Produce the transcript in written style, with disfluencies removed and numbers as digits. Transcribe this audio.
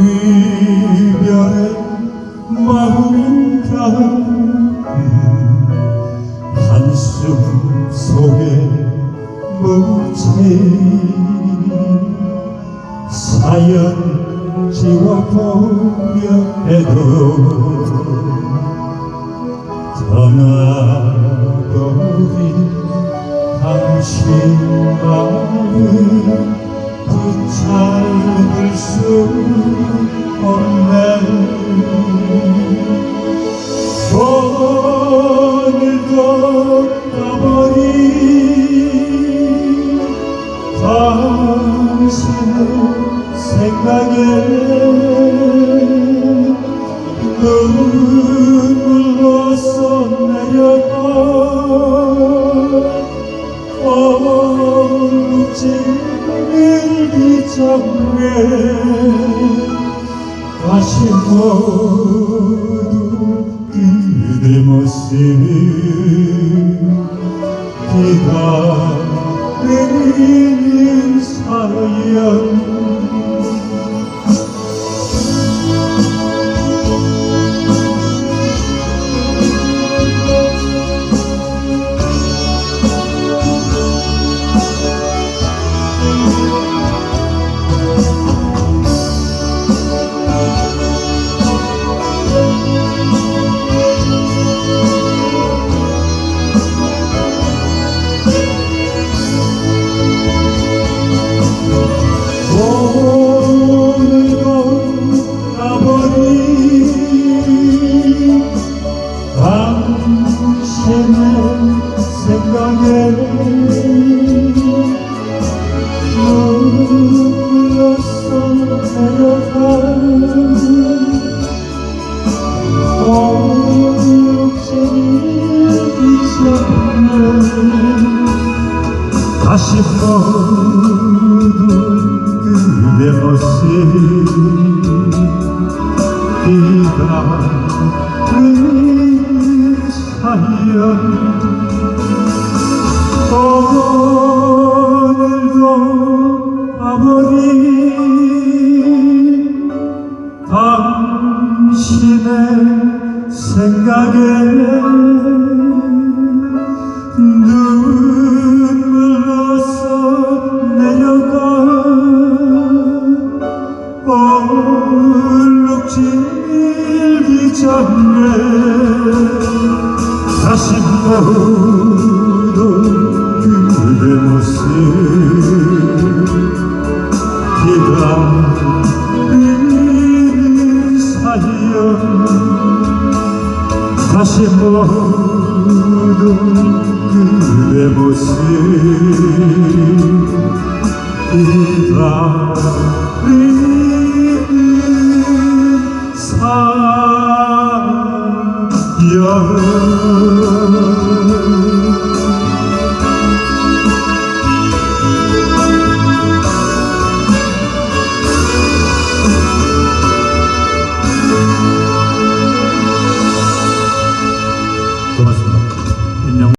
이별의 마음인가 한숨 속에 묻힌 사연 지워보려 해도 떠나버린 당신 마음을 붙잡을 수 없네. 오늘도 떠버린 당신의 생각에 눈물로써 내려가 일기장에 다시 모두 그대 모습 기다리는 사연 생각에 눈물로써 내려간 어묵진 일기장에 다시 모두 그대 모습 기다리는 사연 오늘도 아버님 당신의 생각에 눈물로써 내려가 얼룩진 일기장에 다시 모두 그대 모습 기다리는 사연 다시 모두 그대 모습 기다리는 사연